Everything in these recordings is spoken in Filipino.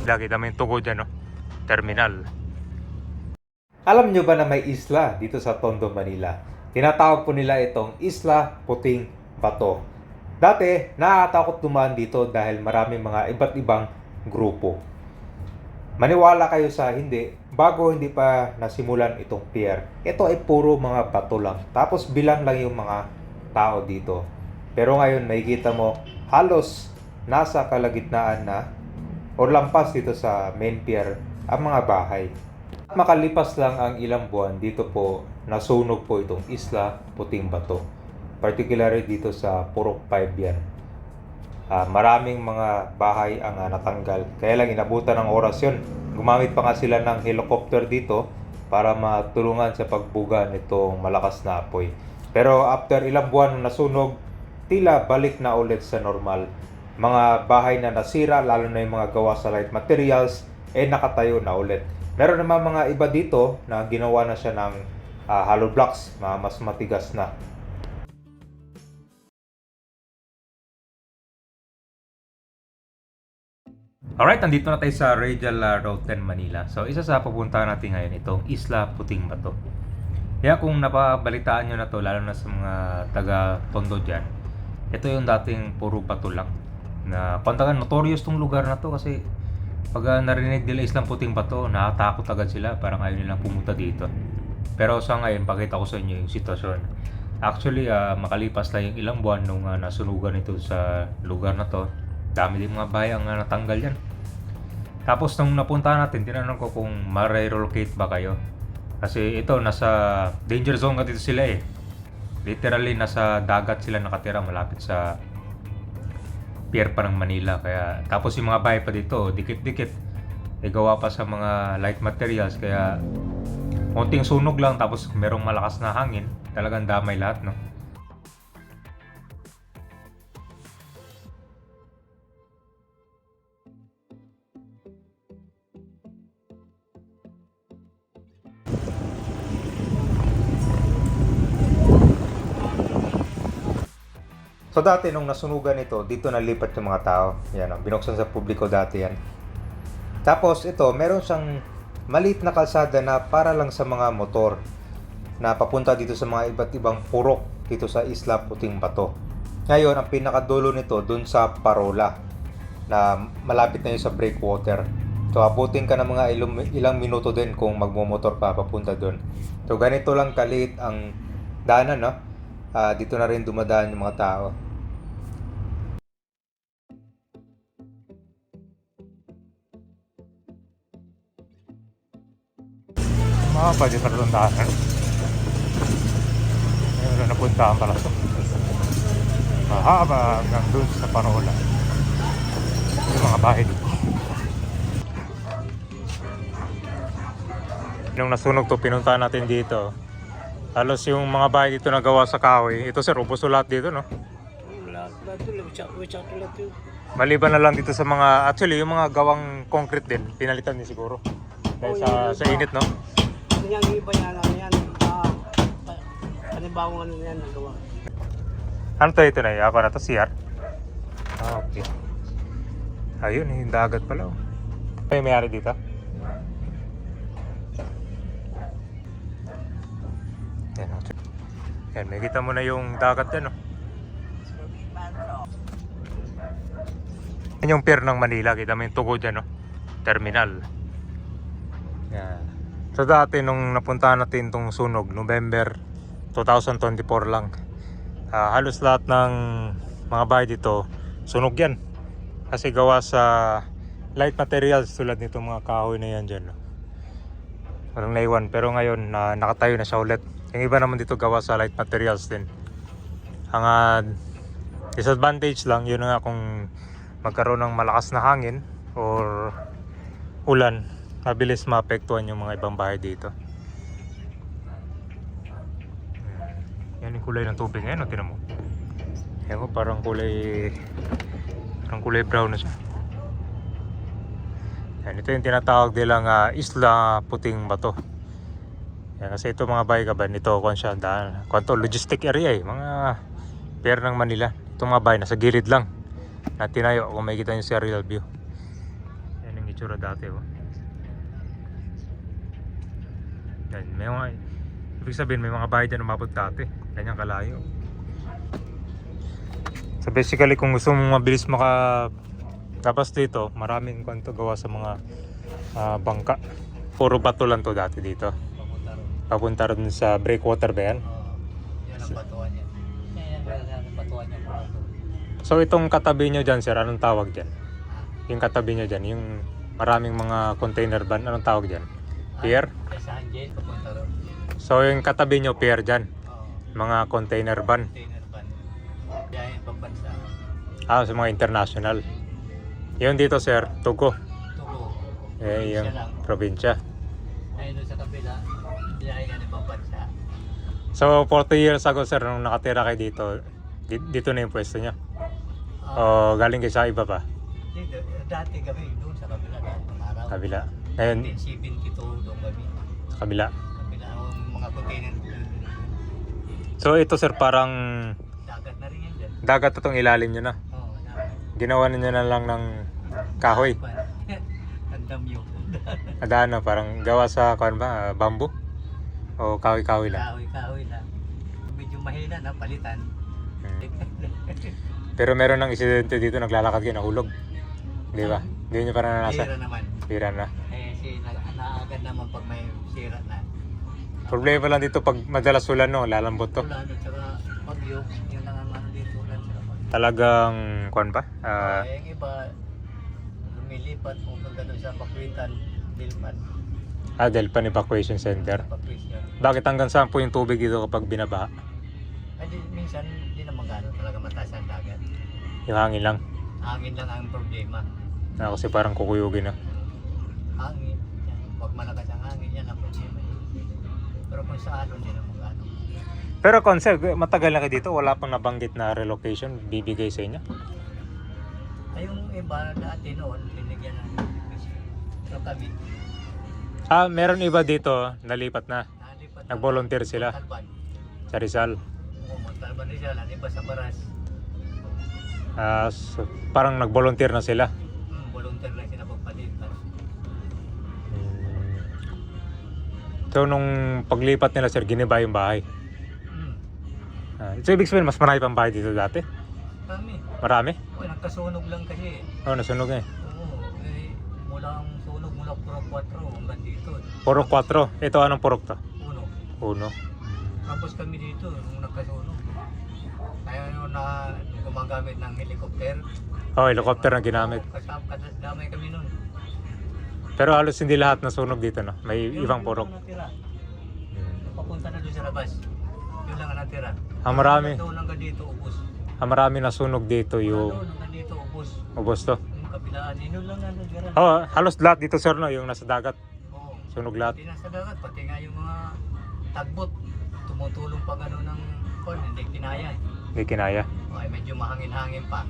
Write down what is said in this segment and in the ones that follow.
Lagi kami tugod dyan, no? Terminal. Alam nyo ba na may isla dito sa Tondo, Manila? Tinatawag po nila itong Isla Puting Bato. Dati, nakakatakot dumaan dito dahil maraming mga iba't ibang grupo. Maniwala kayo sa hindi, bago hindi pa nasimulan itong pier, ito ay puro mga bato lang. Tapos bilang lang yung mga tao dito. Pero ngayon makikita mo, halos nasa kalagitnaan na o lampas dito sa main pier ang mga bahay. Makalipas lang ang ilang buwan, dito po nasunog po itong Isla Puting Bato. Particularly dito sa Purok 5 yan. Maraming mga bahay ang natanggal. Kaya lang inabutan ng oras yun. Gumamit pa nga sila ng helicopter dito para matulungan sa pagbuga nitong malakas na apoy. Pero after ilang buwan nasunog, tila balik na ulit sa normal. Mga bahay na nasira, lalo na yung mga gawa sa light materials, nakatayo na ulit. Meron naman mga iba dito na ginawa na siya ng hollow blocks, mas matigas na. Alright, nandito na tayo sa Radial Road 10 Manila. So, isa sa pupuntahan natin ngayon, itong Isla Puting Bato. Kaya kung napabalitaan nyo na to, lalo na sa mga taga-Tondo dyan, ito yung dating puro bato lang. Na pantagan, notorious tong lugar na to kasi pag narinig nila Islang Puting Bato, nakatakot agad sila, parang ayaw nilang pumunta dito. Pero sa ngayon, pakita ko sa inyo yung sitwasyon. Actually, makalipas lang yung ilang buwan nung nasunugan ito sa lugar na to. Dami din mga bahay ang natanggal yan. Tapos nung napunta natin, tinanong ko kung ma-relocate ba kayo. Kasi ito, nasa danger zone ka dito sila eh. Literally, nasa dagat sila nakatira malapit sa pier pa ng Manila. Kaya, tapos yung mga bahay pa dito, dikit-dikit. Gawa pa sa mga light materials. Kaya, konting sunog lang tapos merong malakas na hangin. Talagang damay lahat, no? So dati nung nasunugan ito, dito nalipat yung mga tao. Yan, binuksan sa publiko dati yan. Tapos ito, meron siyang maliit na kalsada na para lang sa mga motor na papunta dito sa mga iba't ibang purok dito sa Isla Puting Bato. Ngayon, ang pinakadulo nito dun sa Parola na malapit na yun sa breakwater. So abutin ka ng mga ilang minuto din kung magmumotor ka papunta dun. So ganito lang kaliit ang daanan, no? Dito na rin dumadaan yung mga tao. Mga pwede pa rin daanan. Ngayon na napuntaan pala ito. Mahaba hanggang dun sa Parola. Yung mga bahay dito. Nung nasunog to, pinuntahan natin dito. Halos yung mga bahay dito na gawa sa kahoy. Ito sir, ubos lahat dito, no? Maliban na lang dito sa mga, actually yung mga gawang concrete din, pinalitan din siguro. Dahil sa init, no? Yung iba yan, panibawang ano yan nagawa. Ano to ito na? Ako na to, CR? Okay. Ayun, yung dagat pala. Ay, may-ari dito? Yan, yan, may kita mo na yung dagat yan, no? Yan yung pier ng Manila, kita mo yung tugod yan, no? Terminal. Yan. So dati nung napuntahan natin itong sunog, November 2024 lang. Halos lahat ng mga bahay dito, sunog yan. Kasi gawa sa light materials tulad nitong mga kahoy na yan dyan, no? Walang naiwan, pero ngayon nakatayo na siya ulit. Yung iba naman dito gawa sa light materials din. Ang disadvantage lang, yun nga kung magkaroon ng malakas na hangin or ulan, mabilis maapektuhan yung mga ibang bahay dito. Yan yung kulay ng tubig ngayon, tinan mo. Yan ko, parang kulay brown na siya. Yan, ito yung tinatawag nilang Isla Puting Bato. Yan, kasi ito mga bahay kaban, ito kwanto logistic area eh, mga pier ng Manila. Itong mga bahay nasa gilid lang na tinayo, kung makikita nyo sa aerial view. Yan yung itsura dati oh. Yan, may mga, ibig sabihin may mga bahay dyan umabot dati. Ganyan kalayo. So basically kung gusto mong mabilis tapos dito, maraming kwento gawa sa mga bangka. Puro bato lang to dati dito. Papunta rin sa breakwater ba yan? Yan ang batuan yan. Yan ang batuan yan. So itong katabi nyo dyan sir, anong tawag dyan? Yung katabi nyo dyan, yung maraming mga container van, anong tawag dyan? Pier? Sa Anjay, papunta ron. So yung katabi nyo pier dyan, Oo. mga container van. Container van. Diyan yung pambansa. Sa mga international. Yung dito sir, Tugo. Tugo. Yung Siya lang. probinsya. Ayun doon sa kabila. Diyan yan yung pambansa. So 40 years ago sir, nung nakatira kayo dito, dito na yung pwesto nyo? O galing kayo sa iba pa? Dito, dati kami doon sa kabila. Ng araw. Kabila. Ngayon, 1972 doon kami. sa kabila. Kabila ang mga container. So ito sir, parang Dagat na rin yan dyan. dagat itong ilalim nyo na. Oo, dagat. Ginawa ninyo na lang ng kahoy. Tandam yun. Ano, parang gawa sa bamboo? O kahoy-kahoy lang? Kahoy-kahoy lang. Medyo mahina na palitan. Pero meron ng insidente dito, naglalakad kayo, nahulog. Di ba? Hindi nyo parang Sira naranasan? naman. Pira na. Naagad naman pag may sira na. Problema lang dito pag madalas ulan, no? Lalambot to. Ulan at saka bagyo. Yun lang ang ano dito. Ulan saka bagyo. Talagang, kuwan pa? Yung iba, lumilipat pupunta doon sa Bakwitan, Dilpan. Delpan Evacuation Center. Bakwisyon. Bakit hanggang saan po yung tubig dito kapag binabaha? Minsan, di naman gano'n talaga mataas ang dagat. Yung hangin lang. Hangin lang ang problema. Kasi parang kukuyugin na. Hangin. Yan. Pag malakas ang hangin, yan ang problema. Pero kung sa alon, di naman gano'n. Pero concept, matagal na kayo dito, wala pang nabanggit na relocation bibigay sa inyo? Ay, yung iba dati noon, binigyan ng relocation. Pero kami, Meron iba dito, nalipat na. nalipat Nag-volunteer sila Talban. sa Rizal. Oo, Montalban rin sila, iba sa Baras. So, parang nag-volunteer na sila. Volunteer lang sila pagpalitan. So, nung paglipat nila sir, giniba yung bahay. So, ibig sabihin, mas marami pang bahay dito dati? Kami, Marami? nagkasunog lang kasi. Nasunog eh. Oo, mula ang sunog mula Puro 4 hanggang dito. Purok 4. Ito anong purok to? Uno. 1. Tapos kami dito, nung nagkasunog. Kaya nung gumagamit ng helicopter. Helicopter na ginamit. Damay kami nun. Pero halos hindi lahat nasunog dito, no? May ibang purok. Yun lang ang natira. Papunta na doon sa labas. Yun lang ang natira. Marami. Doon hanggang dito, ubos. Marami nasunog dito yung Doon hanggang dito, ubos. ubos to. Yung kabilaan, yun lang ang natira. Halos lahat dito sir, no? Yung nasa dagat. Oo. Sunog lahat. Pati nasa dagat, pati nga yung mga tagbot. Tumutulong pa gano'n ng hindi kinaya. Hindi kinaya. Okay, medyo mahangin-hangin pa.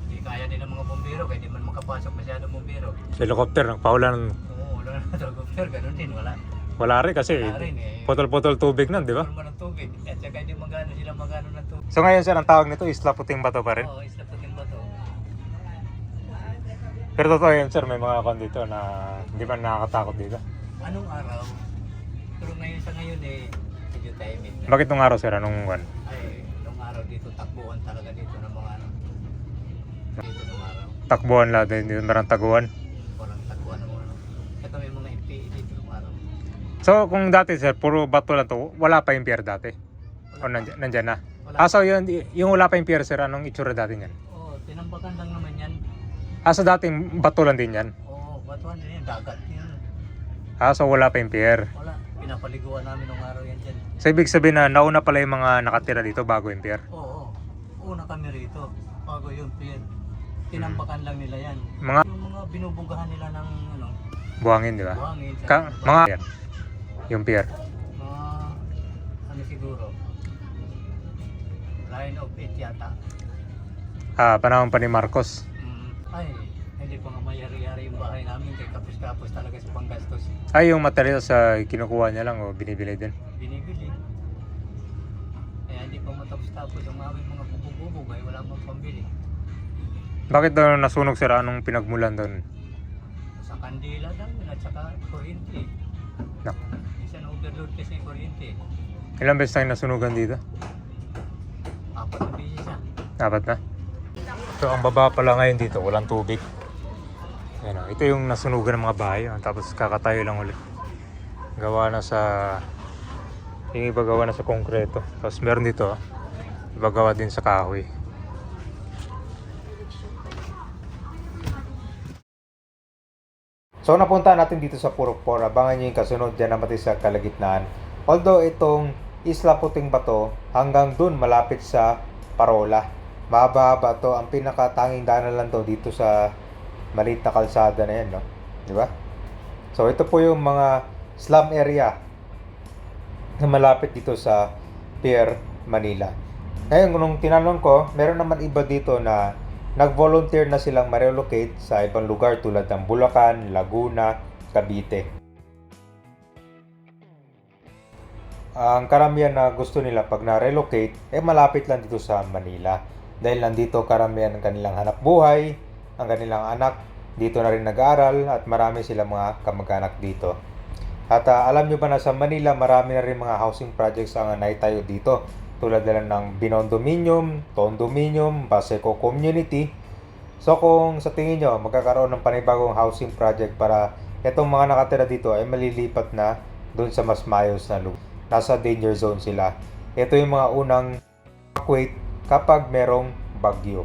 Hindi kaya din ng mga bombero, kaya di man makapasok masyadong bombero. Sa helicopter, nagpaulan. Oo, wala na helicopter, gano'n din, wala. Wala rin kasi Wala rin eh. putol-putol tubig nun, di ba? Normal ng tubig, at saka hindi magano sila magano ng tubig. So ngayon sir, ang tawag nito, Isla Puting Bato pa rin. Oo, isla puting bato. Pero totoo yun sir, may mga kon dito na hindi man nakakatakot dito. Anong araw? Pero ngayon sa ngayon medyo timing na. Bakit nung araw sir, anong one? Ay, nung araw dito, takbuhan talaga dito ng mga ano. Dito nung araw. Takbuhan lahat, dito marang taguan. Parang takbuhan ng mga ano. Saka may mga MPE dito nung araw. So kung dati sir, puro bato lang to, wala pa yung pier dati? O nandyan na? Wala. So yung wala pa yung pier sir, anong itsura dati niyan? Oo, tinambakan lang naman yan. So dating bato lang din yan? Oo, batuan din yan, dagat yan. So wala pa yung pier? Wala, pinapaliguan namin nung araw yan dyan. So ibig sabihin na nauna pala yung mga nakatira dito bago yung pier? Oo, una kami rito, bago yung pier. Tinambakan lang nila yan. Mga Yung mga binubunggahan nila ng ano, buhangin, di ba? buhangin. Mga yung pier. Mga ano siguro, line of 8 yata. Panahon pa ni Marcos. Ay, hindi pa nga mayari-yari yung bahay namin kay kapos-kapos talaga sa panggastos. Ay, yung material sa kinukuha niya lang o binibili din? Binibili. Kaya hindi pa matapos-tapos yung aming mga bubog-bubog ay wala mang pambili. Bakit daw nasunog sir? Anong pinagmulan doon? kandila lang yun at saka kuryente. Nak. Minsan overload kasi yung kuryente. Ilang beses tayo nasunugan dito? 4 na beses siya. Dapat na. So ang baba pala ngayon dito, walang tubig. Yan, ito yung nasunugan ng mga bahay. Tapos kakatayo lang ulit. Gawa na sa... Yung iba gawa na sa konkreto. Tapos meron dito, iba gawa din sa kahoy. So napunta natin dito sa Purokpor, abangan nyo yung kasunod dyan naman sa kalagitnaan. Although itong Isla Puting Bato hanggang dun malapit sa Parola. Mahaba-haba to, ang pinakatanging daanan lang to dito sa maliit na kalsada na yan, no? Di ba? So ito po yung mga slum area na malapit dito sa Pier Manila. Ngayon, nung tinanong ko, meron naman iba dito na nag-volunteer na silang ma-relocate sa ibang lugar tulad ng Bulacan, Laguna, Cavite. Ang karamihan na gusto nila pag na-relocate, malapit lang dito sa Manila. Dahil nandito karamihan ng kanilang hanap buhay, ang kanilang anak, dito na rin nag-aaral at marami silang mga kamag-anak dito. At alam nyo ba na sa Manila, marami na rin mga housing projects ang naitayo dito. Tulad na lang ng Binondominium, Tondominium, Baseco Community. So kung sa tingin nyo, magkakaroon ng panibagong housing project para itong mga nakatira dito ay malilipat na doon sa mas mayos na lugar. Nasa danger zone sila. Ito yung mga unang evacuate kapag merong bagyo.